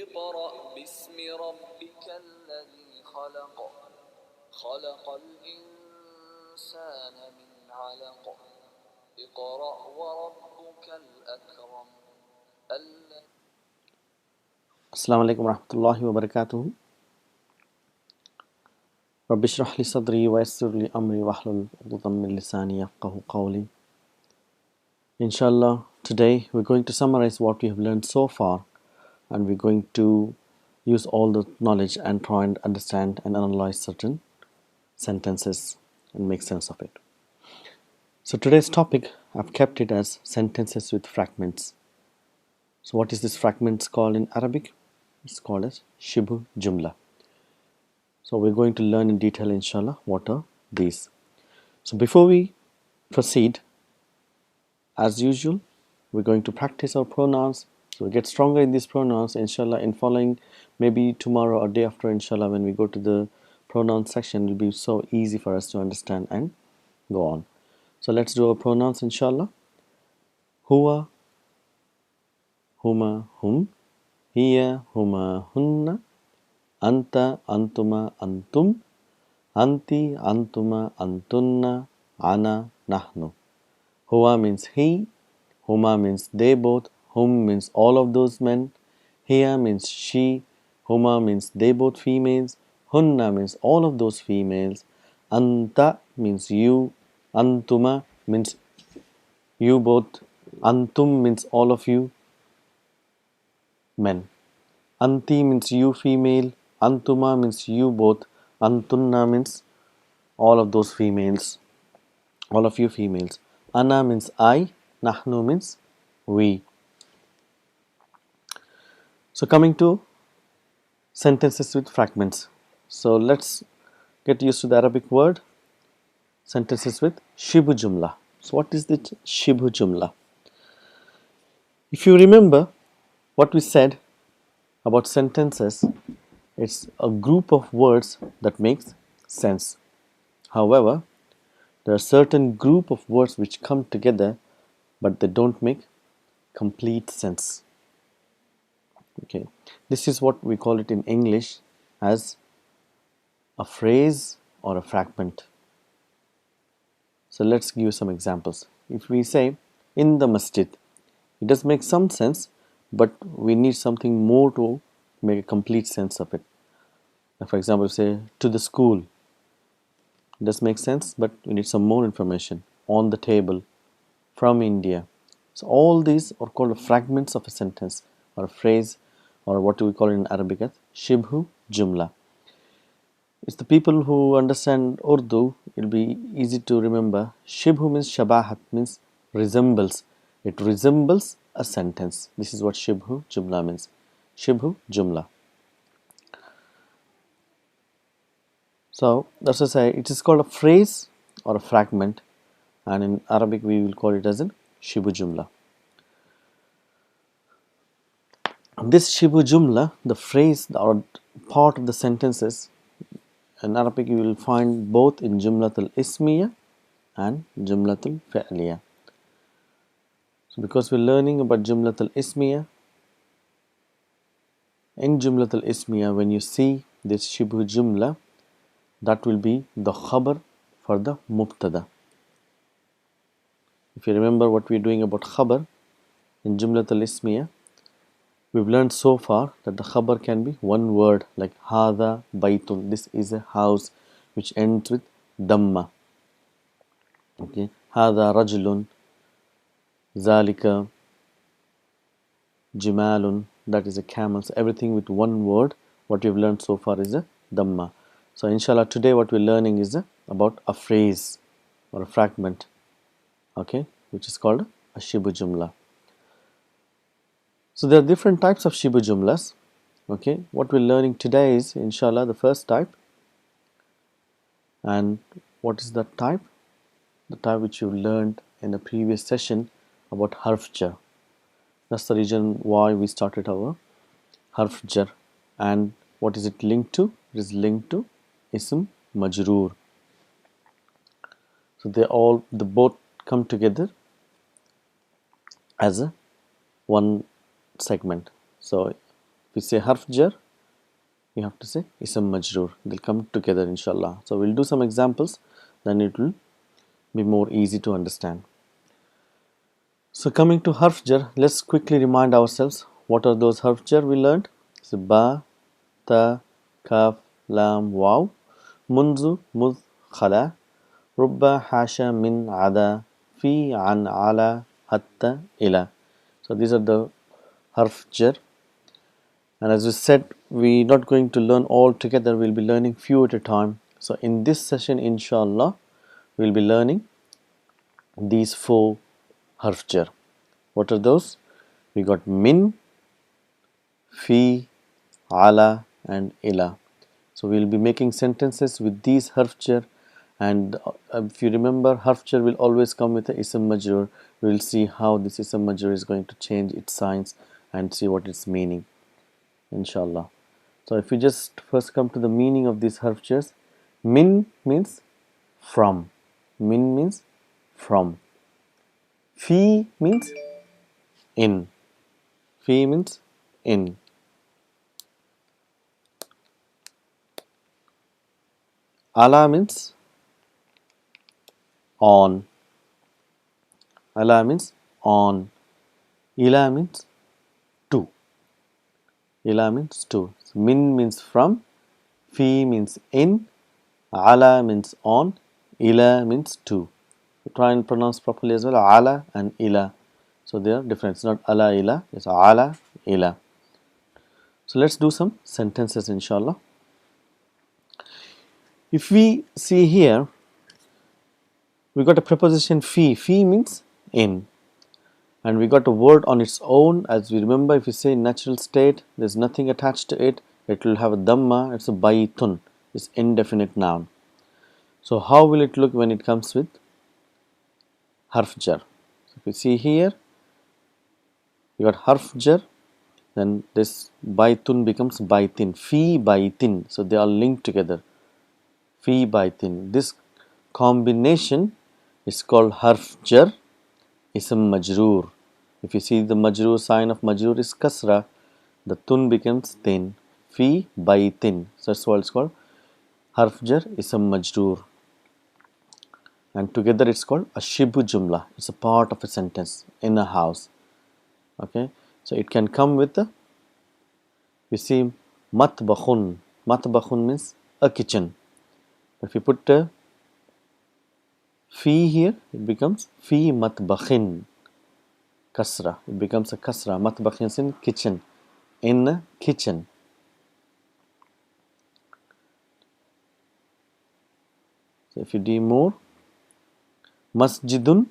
اقرأ باسم ربك الذي خلق خلق الإنسان من علق اقرأ وربك الأكرم Assalamu alaikum warahmatullahi wabarakatuh. Rabbi shrah li sadri wa yassir li amri wahlul 'uqdatam min lisani yafqahu qawli. Inshallah, today we're going to summarize what we have learned so far, and we're going to use all the knowledge and try and understand and analyze certain sentences and make sense of it. So today's topic, I've kept it as sentences with fragments. So what is this fragments called in Arabic? It's called as shibhu jumla. So we're going to learn in detail, inshallah, what are these. So before we proceed, as usual, we're going to practice our pronouns. So we get stronger in these pronouns, inshallah, in following, maybe tomorrow or day after, inshallah, when we go to the pronoun section, it will be so easy for us to understand and go on. So let's do our pronouns, inshallah. Huwa, huma, hum. Hiya, huma, hunna. Anta, antuma, antum. Anti, antuma, antunna. Ana, nahnu. Huwa means he, huma means they both, hum means all of those men, hiya means she, huma means they both females, hunna means all of those females, anta means you, antuma means you both, antum means all of you men, anti means you female, antuma means you both, antunna means all of those females, all of you females. Ana means I, nahnu means we. So coming to sentences with fragments. So let's get used to the Arabic word. Sentences with shibhu jumla. So what is the shibhu jumla? If you remember what we said about sentences, it's a group of words that makes sense. However, there are certain group of words which come together but they don't make complete sense. Okay, this is what we call it in English as a phrase or a fragment. So let's give you some examples. If we say in the masjid, it does make some sense, but we need something more to make a complete sense of it. For example, say to the school, it does make sense, but we need some more information. On the table, from India. So all these are called fragments of a sentence or a phrase, or what do we call it in Arabic as shibhu jumla. It's the people who understand Urdu, it'll be easy to remember. Shibhu means shabahat, means resembles. It resembles a sentence. This is what shibhu jumla means. Shibhu jumla. So that's to say, it is called a phrase or a fragment, and in Arabic we will call it as a shibhu jumla. This shibhu jumla, the phrase or part of the sentences, in Arabic you will find both in jumlatul ismiya and jumlatul fi'liya. So because we're learning about jumlatul ismiya, in jumlatul ismiya, when you see this shibhu jumla, that will be the khabar for the mubtada. If you remember what we're doing about khabar in jumlatul ismiya, we've learned so far that the khabar can be one word, like hadha baytun, this is a house, which ends with damma. Okay, hadha rajulun, zalika jimalun, that is a camel. So everything with one word, what we've learned so far is a damma. So inshallah today what we're learning is about a phrase or a fragment, okay, which is called a shibhu jumla. So there are different types of shibhu jumlas. Okay, what we're learning today is inshallah the first type. And what is that type? The type which you learned in the previous session about harf jar. That's the reason why we started our harf jar. And what is it linked to? It is linked to ism majroor. So they both come together as a one segment. So we say harf jar, you have to say ism majroor. They'll come together inshallah. So we'll do some examples, then it will be more easy to understand. So coming to harf jar, let's quickly remind ourselves what are those harf jar we learned. So ba, ta, kaf, lam, waw, munzu, muz, khala, rubba, hasha, min, ada, fi, an, ala, hatta, ila. So these are the harf jar. And as we said, we're not going to learn all together, we'll be learning few at a time. So in this session, inshallah, we'll be learning these 4 harf jar. What are those? We got min, fi, ala and ila. So we'll be making sentences with these harf jar, and if you remember, harf jar will always come with a ism majroor. We'll see how this ism majroor is going to change its signs and see what its meaning, inshallah. So if you just first come to the meaning of these harf jars, min means from, min means from, fi means in, fi means in, ala means on, ala means on, ila means to, ila means to. So min means from, fi means in, ala means on, ila means to. So try and pronounce properly as well, ala and ila. So they are different. It's not ala ila, it's ala ila. So let's do some sentences inshallah. If we see here, we got a preposition fi. Fi means in. And we got a word on its own. As we remember, if you say natural state, there's nothing attached to it, it will have a dhamma, it's a baytun, it's indefinite noun. So how will it look when it comes with harf jar? So if you see here, you got harf jar, then this baytun becomes baytin, fi baytin. So they are linked together, fi baytin. This combination is called harf jar ism majroor. If you see the majroor, sign of majroor is kasra, the tun becomes tin, fi baytin. So that's why it's called harf jar ism majroor. And together it's called a shibhu jumla. It's a part of a sentence in a house. Okay, so it can come with the, we see matbakhun. Matbakhun means a kitchen. If you put a fi here, it becomes fi matbakhin, kasra. It becomes a kasra. Matbakhin is in kitchen, in a kitchen. So if you do more, masjidun.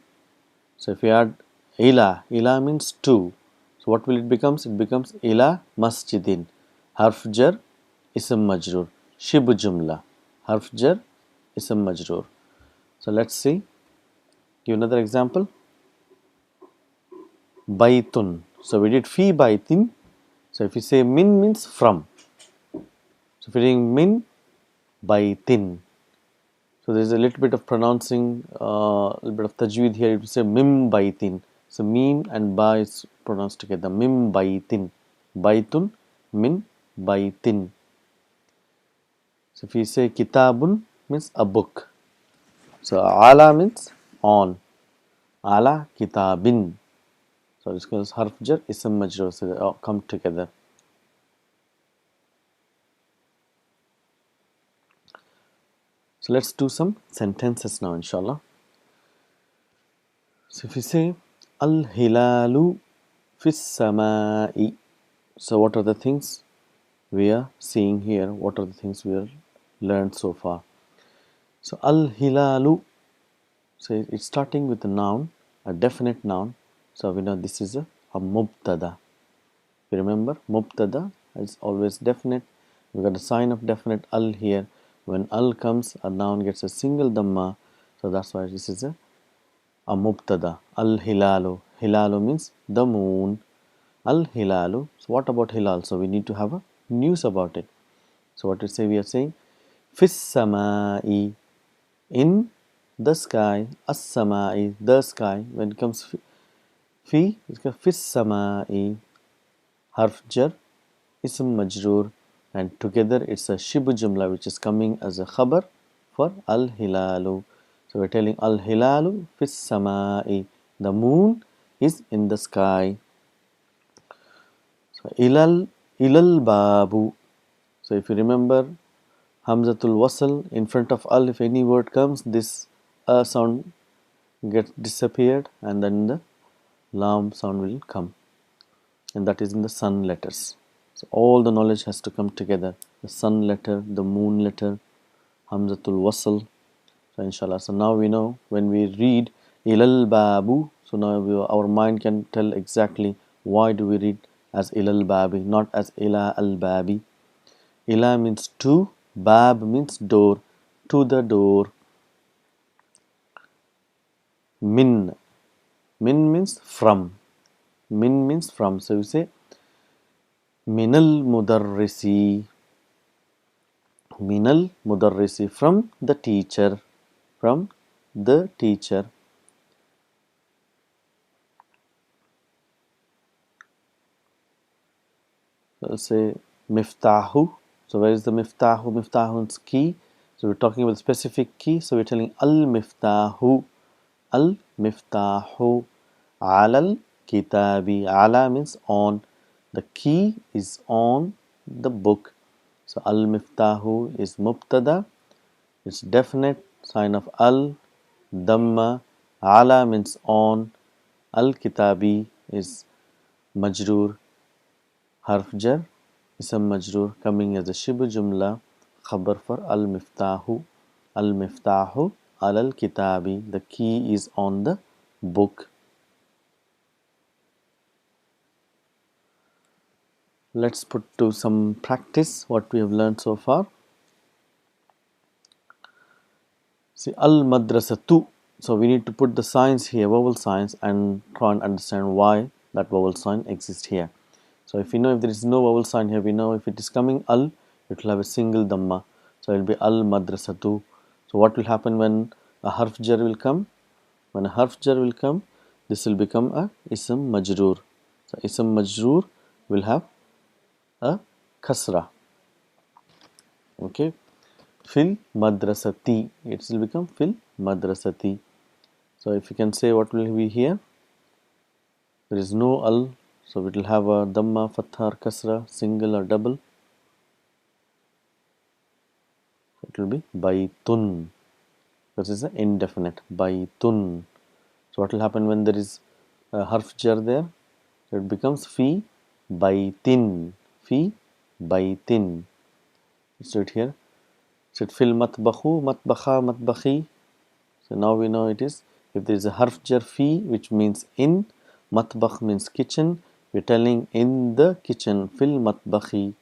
So if you add ila, ila means to. So what will it becomes? It becomes ila masjidin. Harf jar ism majroor. Shibhu jumla. Harf jar ism majroor. So let's see. Give another example. Baytun. So we did fi baytin. So if you say min means from. So if you're doing min baytin. So there is a little bit of pronouncing, a little bit of tajweed here. You will say mim baytin. So mim and ba is pronounced together. Mim baytin. Baytun, min baytin. So if you say kitabun means a book. So ala means on. Ala kitabin. So this is harf jar ism majroor. So they all come together. So let's do some sentences now inshallah. So if you say al-hilalu fis samai. So what are the things we are seeing here? What are the things we have learned so far? So al-hilalu. So it's starting with a noun, a definite noun. So we know this is a mubtada. You remember mubtada is always definite. We got a sign of definite al here. When al comes, a noun gets a single dhamma. So that's why this is a mubtada. Al-hilalu. Hilalu means the moon. Al-hilalu. So what about hilal? So we need to have a news about it. So what we say? We are saying fis samai, in the sky. As-samai, the sky. When it comes fi, it's fis samai. Harf jar ism majroor, and together it's a shibhu jumla which is coming as a khabar for al-hilalu. So we're telling al-hilalu fis samai, the moon is in the sky. So ilal babu. So if you remember hamzatul wasl in front of al, if any word comes, this sound gets disappeared and then the lam sound will come, and that is in the sun letters. So all the knowledge has to come together. The sun letter, the moon letter, hamzatul wasl. So inshallah. So now we know when we read ilal babu. So now our mind can tell exactly why do we read as ilal babi, not as ila al babi. Ila means to, bab means door, to the door. Min, min means from. Min means from. So you say minal mudarrisi. Minal mudarrisi, from the teacher. From the teacher. So I'll say miftahu. So where is the miftahu? Miftahu is key. So we're talking about specific key. So we're telling al miftahu. Al miftahu. Alal kitabi. Ala means on. The key is on the book. So al miftahu is mubtada. It's definite. Sign of al. Dhamma. Ala means on. Al kitabi is majroor. Harf jar, ism majroor, coming as a shibhu jumla, khabar for al miftahu. Al miftahu al kitabi. The key is on the book. Let's put to some practice what we have learned so far. See, al madrasatu. So we need to put the signs here, vowel signs, and try and understand why that vowel sign exists here. So if we know if there is no vowel sign here, we know if it is coming al, it will have a single dhamma. So it will be al madrasatu. So what will happen when a harf jar will come? When a harf jar will come, this will become a ism majroor. So ism majroor will have a kasra. Okay. Fil madrasati. It will become fil madrasati. So if you can say what will be here? There is no al. So it will have a dhamma, fatha or kasra, single or double. It will be baytun. This is an indefinite. Baytun. So what will happen when there is a harf jar there? It becomes fi baytin. Fi baytin. Let's do it here. So it fil matbakhu, matbakha, matbakhi. So now we know it is, if there is a harf jar fi, which means in, matbakh means kitchen, we're telling in the kitchen, fil matbakhi.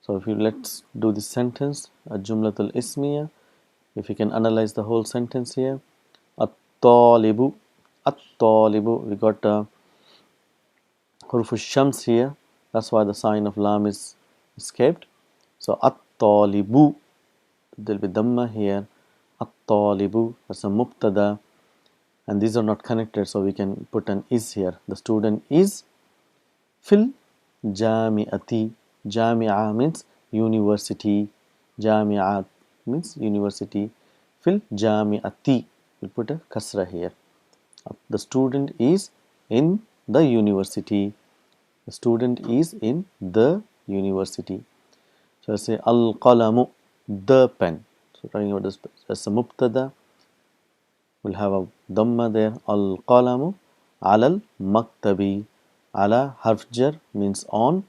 So if you let's do this sentence, a jumlatul ismiya. If you can analyze the whole sentence here, at-talibu, at-talibu, we got huruf shams here. That's why the sign of lam is escaped. So at-talibu, there will be dhamma here. At-talibu, that's a mubtada, and these are not connected, so we can put an is here. The student is fil jami'ati. Jami'a means university. Jami'at means university. Fil jami'ati. We'll put a kasra here. The student is in the university. The student is in the university. So I say al qalamu, the pen. So talking about this as a mubtada, we'll have a dhamma there. Al qalamu alal maktabi. Ala harf jar means on.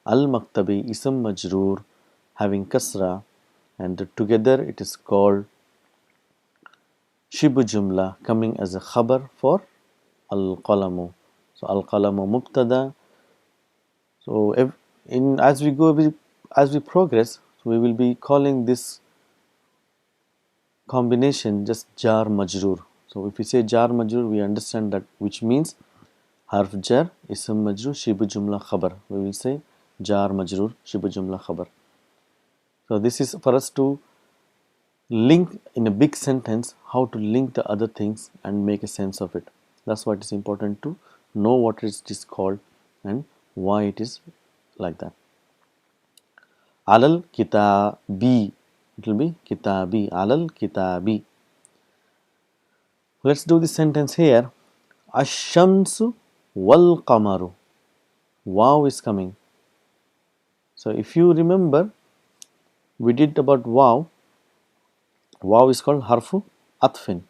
Al maktabi ism majroor having kasra, and together it is called shibhu jumla, coming as a khabar for al qalamu. So al qalamu mubtada. So as we progress, we will be calling this combination just jar majroor. So if we say jar majroor, we understand that, which means harf jar, ism majroor, shibhu jumla khabar. We will say jar majroor, shibhu jumla khabar. So this is for us to link in a big sentence, how to link the other things and make a sense of it. That's why it is important to know what it is called and why it is like that. Alal kitabi, it will be kitabi, alal kitabi. Let's do the sentence here. Ash-shamsu wal qamaru. Wow is coming. So if you remember, we did about wow. Wow is called harfu atfin.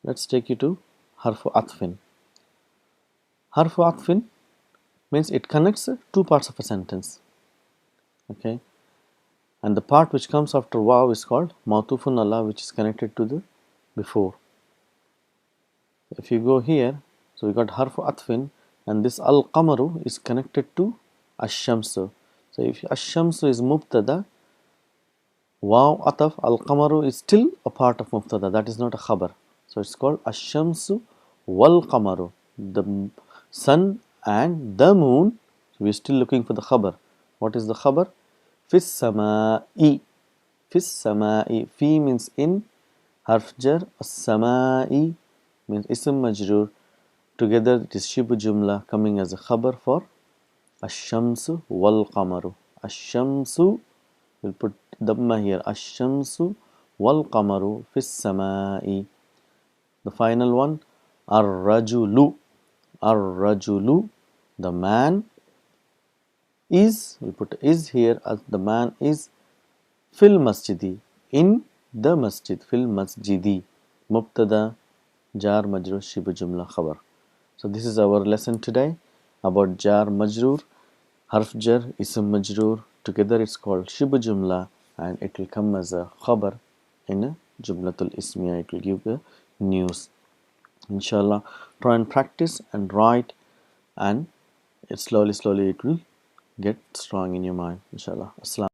Let's take you to harfu atfin. Harfu atfin means it connects two parts of a sentence. Okay, and the part which comes after wow is called ma'tufun ala, which is connected to the before. If you go here, so we got harfu atfin, and this al qamaru is connected to ash-shamsu. So if ash-shamsu is mubtada, wow ataf al qamaru is still a part of mubtada, that is not a khabar. So it's called ash-shamsu wal qamaru, the sun and the moon. So we're still looking for the khabar. What is the khabar? Fis sama'i. Fis sama'i. Fi means in, harf jar, as-sama'i means ism majroor. Together it is shibhu jumla coming as a khabar for ash-shamsu wal qamaru. Ash-shamsu, we'll put dhamma here. Ash-shamsu wal qamaru fis sama'i. The final one, ar-rajulu. Ar-rajulu, the man is, we put is here as the man is fil masjidi, in the masjid, fil masjidi. Mubtada, jar majrur, shibhu jumla, khabar. So this is our lesson today about jar majrur, harf jar, ism majrur. Together it's called shibhu jumla, and it will come as a khabar in a jumlatul ismiya. It will give the news. Inshallah, try and practice and write, and slowly it will get strong in your mind. Inshallah. Assalam.